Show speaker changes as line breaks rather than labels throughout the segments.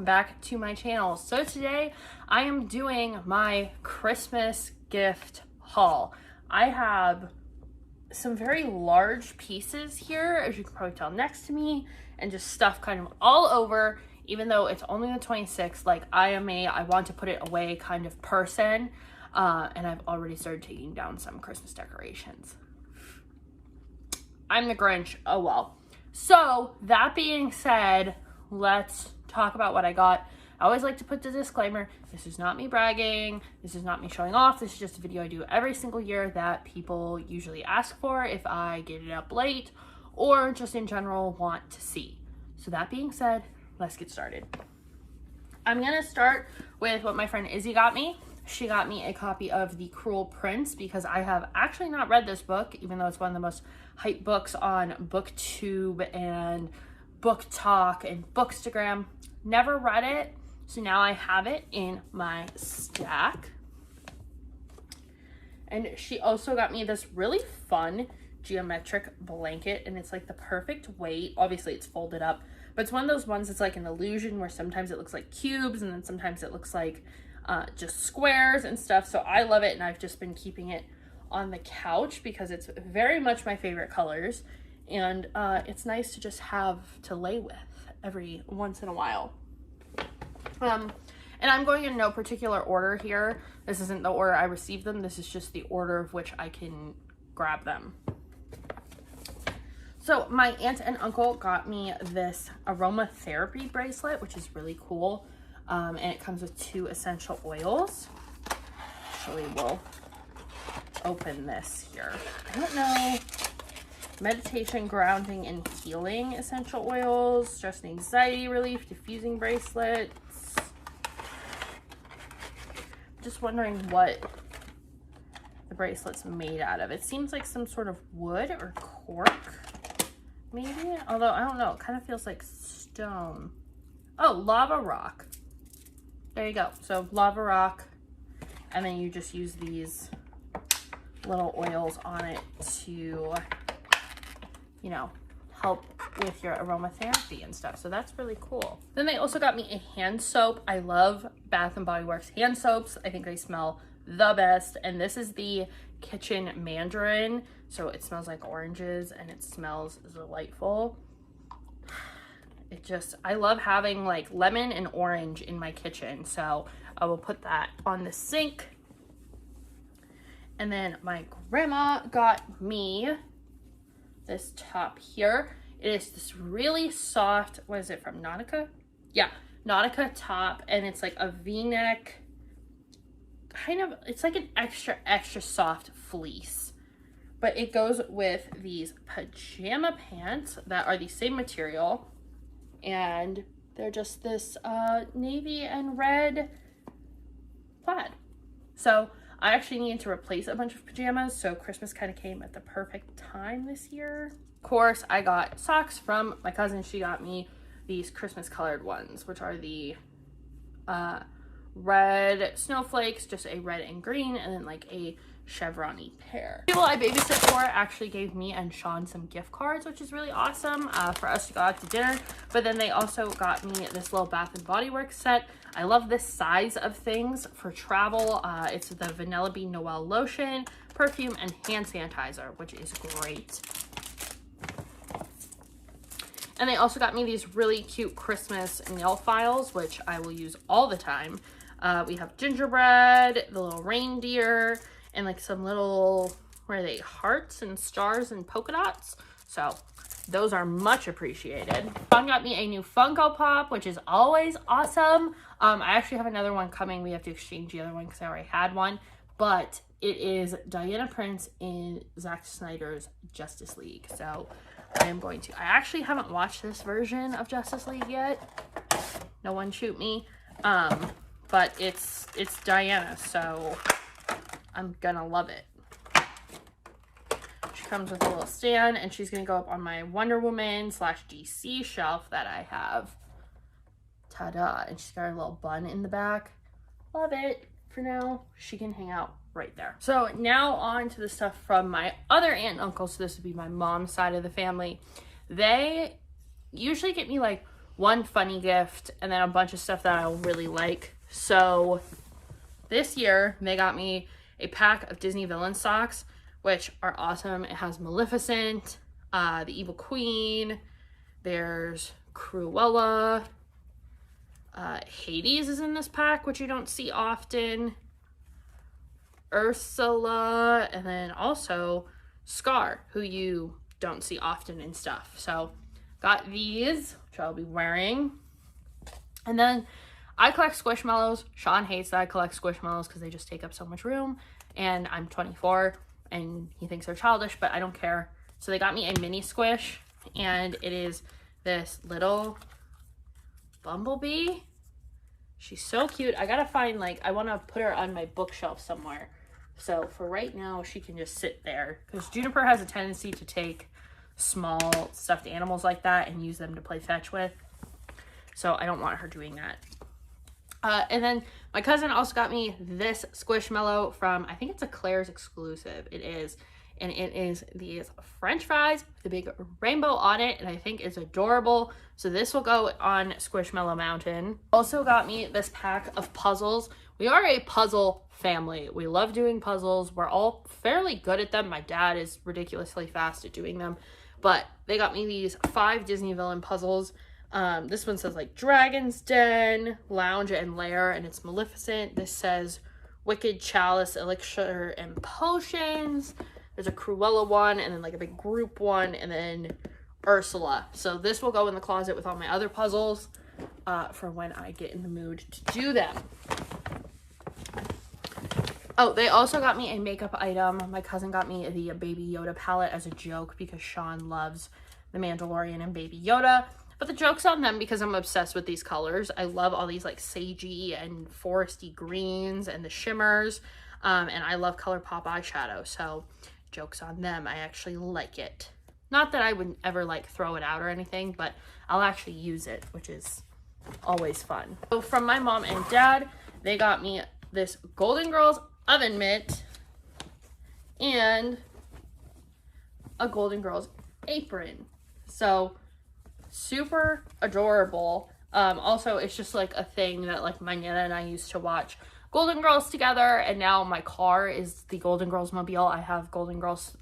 back to my channel. So today I am doing my Christmas gift haul. I have some very large pieces here, as you can probably tell next to me, and just stuff kind of all over. Even though it's only the 26th, like I want to put it away kind of person, and I've already started taking down some Christmas decorations. I'm the Grinch, oh well. So that being said, let's talk about what I got. I always like to put the disclaimer, this is not me bragging, this is not me showing off, this is just a video I do every single year that people usually ask for if I get it up late or just in general want to see. So that being said, let's get started. I'm gonna start with what my friend Izzy got me. She got me a copy of The Cruel Prince because I have actually not read this book, even though it's one of the most hyped books on BookTube and Book Talk and Bookstagram. Never read it, so now I have it in my stack. And she also got me this really fun geometric blanket, and it's like the perfect weight. Obviously it's folded up, but it's one of those ones that's like an illusion where sometimes it looks like cubes and then sometimes it looks like just squares and stuff. So I love it, and I've just been keeping it on the couch because it's very much my favorite colors, and it's nice to just have to lay with every once in a while. And I'm going in no particular order here. This isn't the order I received them, this is just the order of which I can grab them. So my aunt and uncle got me this aromatherapy bracelet, which is really cool. And it comes with 2 essential oils. Actually, we'll open this here. I don't know. Meditation, grounding, and healing essential oils. Stress and anxiety relief, diffusing bracelets. Just wondering what the bracelet's made out of. It seems like some sort of wood or cork, maybe? Although, I don't know. It kind of feels like stone. Oh, lava rock. There you go. So lava rock, and then you just use these little oils on it to, you know, help with your aromatherapy and stuff. So that's really cool. Then they also got me a hand soap. I love Bath and Body Works hand soaps. I think they smell the best. And this is the Kitchen Mandarin. So it smells like oranges and it smells delightful. I love having like lemon and orange in my kitchen, so I will put that on the sink. And then my grandma got me this top here. It is this really soft, what is it, from Nautica? Yeah, Nautica top, and it's like a v-neck, kind of, it's like an extra soft fleece. But it goes with these pajama pants that are the same material. And they're just this navy and red plaid. So I actually needed to replace a bunch of pajamas, so Christmas kind of came at the perfect time this year. Of course, I got socks from my cousin. She got me these Christmas colored ones, which are the red snowflakes, just a red and green, and then like a chevron-y pair. People I babysit for actually gave me and Sean some gift cards, which is really awesome for us to go out to dinner. But then they also got me this little Bath and Body Works set. I love this size of things for travel. It's the Vanilla Bean Noel lotion, perfume, and hand sanitizer, which is great. And they also got me these really cute Christmas nail files, which I will use all the time. We have gingerbread, the little reindeer, and like some little, what are they, hearts and stars and polka dots. So those are much appreciated. Sean got me a new Funko Pop, which is always awesome. I actually have another one coming. We have to exchange the other one because I already had one. But it is Diana Prince in Zack Snyder's Justice League. So I am going to, I actually haven't watched this version of Justice League yet. No one shoot me. But it's Diana, so I'm gonna love it. She comes with a little stand, and she's gonna go up on my Wonder Woman / DC shelf that I have. Ta-da. And she's got her little bun in the back. Love it. For now, she can hang out right there. So now on to the stuff from my other aunt and uncle. So this would be my mom's side of the family. They usually get me like one funny gift, and then a bunch of stuff that I'll really like. So this year, they got me a pack of Disney villain socks, which are awesome. It has Maleficent, the Evil Queen, there's Cruella, Hades is in this pack, which you don't see often, Ursula, and then also Scar, who you don't see often and stuff. So got these, which I'll be wearing. And then I collect Squishmallows. Sean hates that I collect Squishmallows because they just take up so much room, and I'm 24 and he thinks they're childish, but I don't care. So they got me a mini squish, and it is this little bumblebee. She's so cute. I gotta find, like, I want to put her on my bookshelf somewhere. So for right now, she can just sit there, because Juniper has a tendency to take small stuffed animals like that and use them to play fetch with. So I don't want her doing that. And then my cousin also got me this Squishmallow from, I think it's a Claire's exclusive. It is. And it is these French fries with a big rainbow on it, and I think it's adorable. So this will go on Squishmallow Mountain. Also got me this pack of puzzles. We are a puzzle family. We love doing puzzles. We're all fairly good at them. My dad is ridiculously fast at doing them. But they got me these 5 Disney villain puzzles. This one says like Dragon's Den, Lounge and Lair, and it's Maleficent. This says Wicked Chalice, Elixir, and Potions. There's a Cruella one, and then like a big group one, and then Ursula. So this will go in the closet with all my other puzzles for when I get in the mood to do them. Oh, they also got me a makeup item. My cousin got me the Baby Yoda palette as a joke because Sean loves The Mandalorian and Baby Yoda. But the joke's on them because I'm obsessed with these colors. I love all these like sagey and foresty greens and the shimmers. And I love ColourPop eyeshadow. So joke's on them. I actually like it. Not that I would ever like throw it out or anything, but I'll actually use it, which is always fun. So from my mom and dad, they got me this Golden Girls oven mitt and a Golden Girls apron. So super adorable. Also, it's just like a thing that like my Nana and I used to watch Golden Girls together, and now my car is the Golden Girls mobile. I have Golden Girls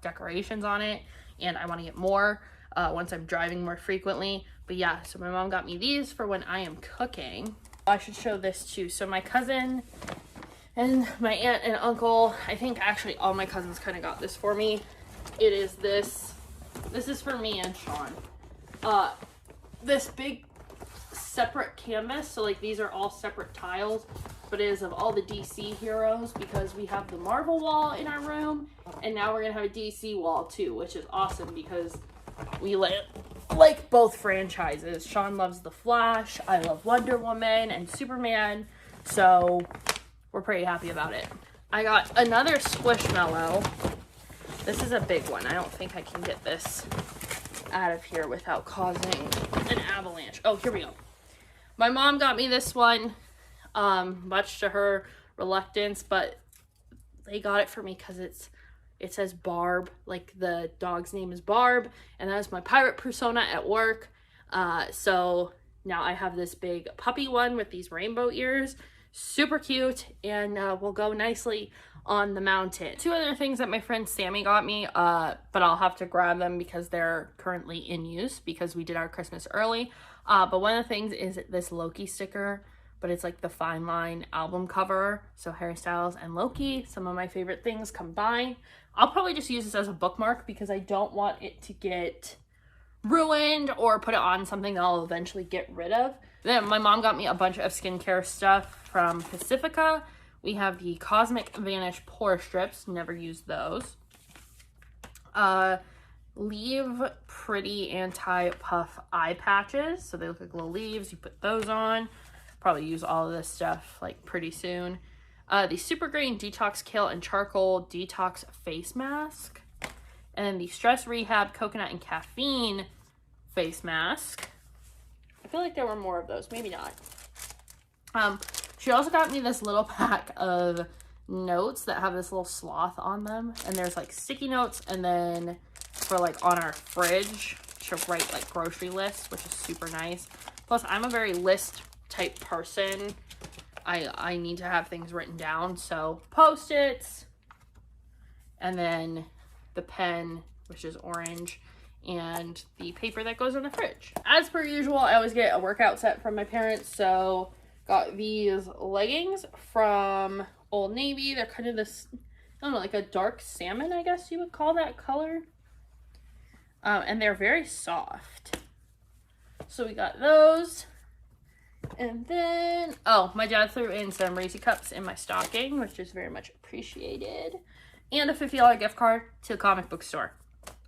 decorations on it, and I want to get more once I'm driving more frequently. But yeah, so my mom got me these for when I am cooking. I should show this too. So my cousin and my aunt and uncle, I think actually all my cousins kind of got this for me. It is this. This is for me and Sean. This big separate canvas. So like these are all separate tiles, but it is of all the DC heroes because we have the Marvel wall in our room, and now we're gonna have a DC wall too, which is awesome because we like both franchises. Sean loves The Flash, I love Wonder Woman and Superman, so we're pretty happy about it. I got another Squishmallow. This is a big one. I don't think I can get this out of here without causing an avalanche. Oh, here we go. My mom got me this one, much to her reluctance, but they got it for me because it says Barb, like the dog's name is Barb, and that's my pirate persona at work. So now I have this big puppy one with these rainbow ears, super cute, and will go nicely on the mountain. 2 other things that my friend Sammy got me, but I'll have to grab them because they're currently in use because we did our Christmas early. But one of the things is this Loki sticker, but it's like the Fine Line album cover. So Harry Styles and Loki, some of my favorite things combined. I'll probably just use this as a bookmark because I don't want it to get ruined or put it on something that I'll eventually get rid of. Then my mom got me a bunch of skincare stuff from Pacifica. We have the Cosmic Vanish Pore Strips. Never used those. Leave Pretty Anti-Puff Eye Patches. So they look like little leaves. You put those on. Probably use all of this stuff like pretty soon. The Super Green Detox Kale and Charcoal Detox Face Mask. And then the Stress Rehab Coconut and Caffeine Face Mask. I feel like there were more of those. Maybe not. She also got me this little pack of notes that have this little sloth on them. And there's like sticky notes, and then for like on our fridge, to write like grocery lists, which is super nice. Plus, I'm a very list type person. I need to have things written down. So Post-its, and then the pen, which is orange, and the paper that goes in the fridge. As per usual, I always get a workout set from my parents. So got these leggings from Old Navy. They're kind of this, I don't know, like a dark salmon, I guess you would call that color. And they're very soft. So we got those. And then, oh, my dad threw in some Razy cups in my stocking, which is very much appreciated. And a $50 gift card to a comic book store.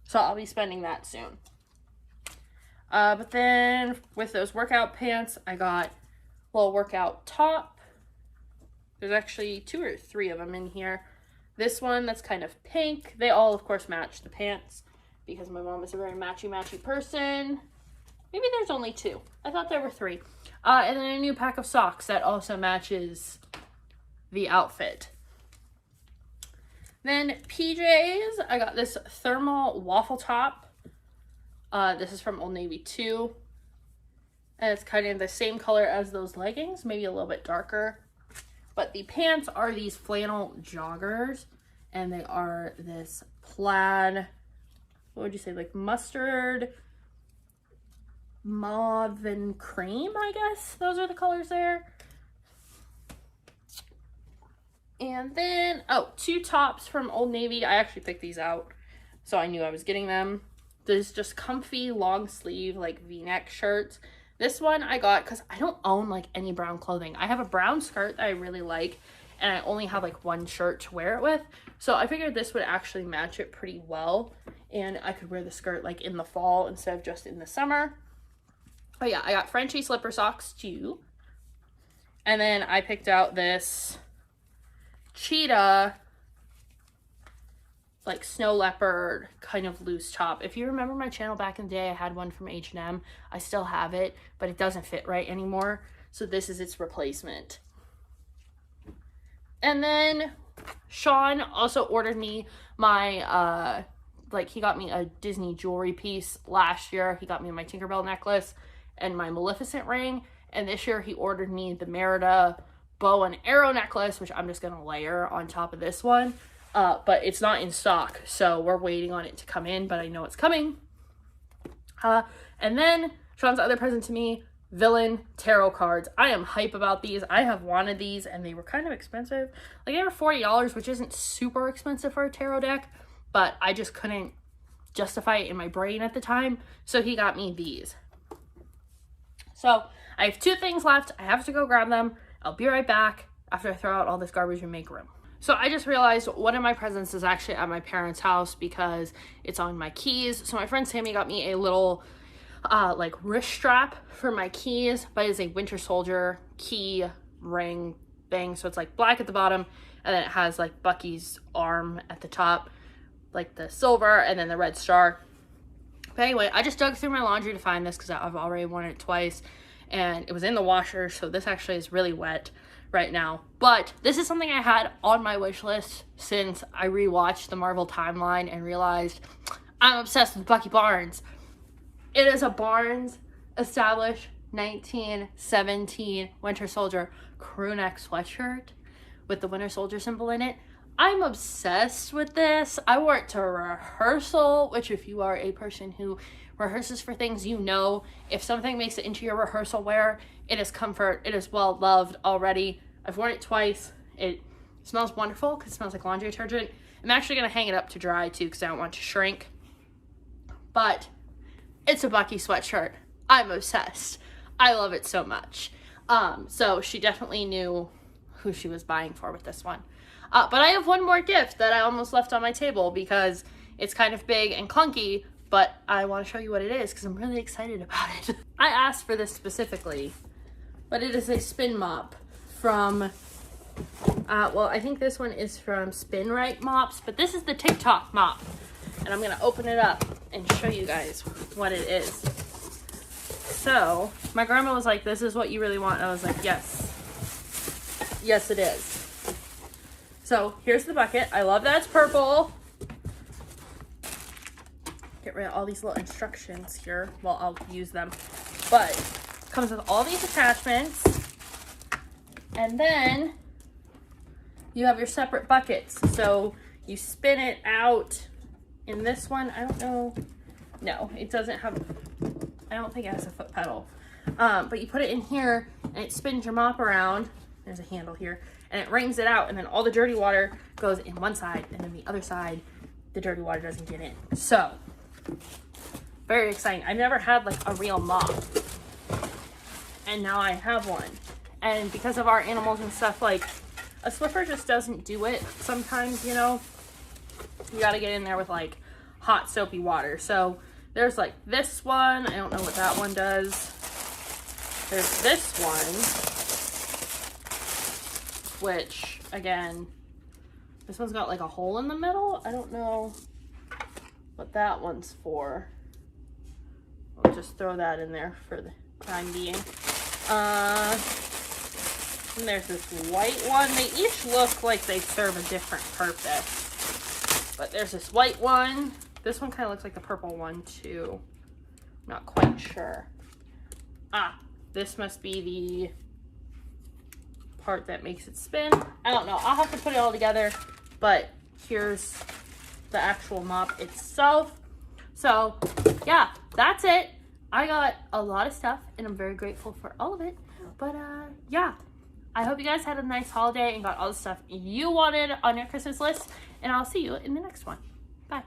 So I'll be spending that soon. But then with those workout pants, I got a little workout top. There's actually 2 or 3 of them in here. This one that's kind of pink. They all, of course, match the pants because my mom is a very matchy-matchy person. Maybe there's only 2. I thought there were 3. And then a new pack of socks that also matches the outfit. Then PJs, I got this thermal waffle top. This is from Old Navy too. And it's kind of the same color as those leggings, maybe a little bit darker. But the pants are these flannel joggers. And they are this plaid, what would you say, like mustard, mauve, and cream, I guess. Those are the colors there. And then, oh, 2 tops from Old Navy. I actually picked these out, so I knew I was getting them. There's just comfy, long sleeve, like V-neck shirts. This one I got because I don't own, like, any brown clothing. I have a brown skirt that I really like, and I only have, like, 1 shirt to wear it with. So I figured this would actually match it pretty well, and I could wear the skirt, like, in the fall instead of just in the summer. But yeah, I got Frenchie slipper socks, too. And then I picked out this cheetah, like snow leopard kind of loose top. If you remember my channel back in the day, I had one from H&M. I still have it, but it doesn't fit right anymore. So this is its replacement. And then Sean also ordered me my, he got me a Disney jewelry piece last year. He got me my Tinkerbell necklace and my Maleficent ring. And this year he ordered me the Merida bow and arrow necklace, which I'm just going to layer on top of this one. But it's not in stock, so we're waiting on it to come in, but I know it's coming. And then Sean's other present to me, Villain Tarot cards. I am hype about these. I have wanted these, and they were kind of expensive. Like, they were $40, which isn't super expensive for a tarot deck, but I just couldn't justify it in my brain at the time, so he got me these. So I have 2 things left. I have to go grab them. I'll be right back after I throw out all this garbage and make room. So I just realized one of my presents is actually at my parents' house because it's on my keys. So my friend Sammy got me a little like wrist strap for my keys, but it's a Winter Soldier key ring thing. So it's like black at the bottom, and then it has like Bucky's arm at the top, like the silver, and then the red star. But anyway, I just dug through my laundry to find this because I've already worn it twice. And it was in the washer, so this actually is really wet right now. But this is something I had on my wish list since I rewatched the Marvel timeline and realized I'm obsessed with Bucky Barnes. It is a Barnes established 1917 Winter Soldier crew neck sweatshirt with the Winter Soldier symbol in it. I'm obsessed with this. I wore it to rehearsal, which if you are a person who rehearses for things, you know if something makes it into your rehearsal wear, it is comfort. It is well loved already. I've worn it twice. It smells wonderful because it smells like laundry detergent. I'm actually going to hang it up to dry too because I don't want it to shrink. But it's a Bucky sweatshirt. I'm obsessed. I love it so much. So she definitely knew who she was buying for with this one. But I have one more gift that I almost left on my table because it's kind of big and clunky, but I want to show you what it is because I'm really excited about it. I asked for this specifically, but it is a spin mop from, well, I think this one is from Spin Right Mops, but this is the TikTok mop. And I'm going to open it up and show you guys what it is. So, my grandma was like, this is what you really want. And I was like, yes. Yes, it is. So, here's the bucket. I love that it's purple. get rid of all these little instructions here. Well, I'll use them. But it comes with all these attachments. And then you have your separate buckets. So you spin it out in this one. I don't know. No, it doesn't have, I don't think it has a foot pedal. But you put it in here and it spins your mop around. There's a handle here. And it wrings it out. And then all the dirty water goes in one side. And then the other side, the dirty water doesn't get in. So, very exciting. I've never had like a real mop. And now I have one. And because of our animals and stuff, like a Swiffer just doesn't do it sometimes, you know. You gotta get in there with like hot soapy water. So there's like this one. I don't know what that one does. There's this one, which again, this one's got like a hole in the middle. I don't know what that one's for. I'll just throw that in there for the time being. And there's this white one. They each look like they serve a different purpose. But there's this white one. This one kind of looks like the purple one too. Not quite sure. Ah, this must be the part that makes it spin. I don't know. I'll have to put it all together. But here's the actual mop itself. So yeah, that's it. I got a lot of stuff and I'm very grateful for all of it. But yeah, I hope you guys had a nice holiday and got all the stuff you wanted on your Christmas list. And I'll see you in the next one. Bye.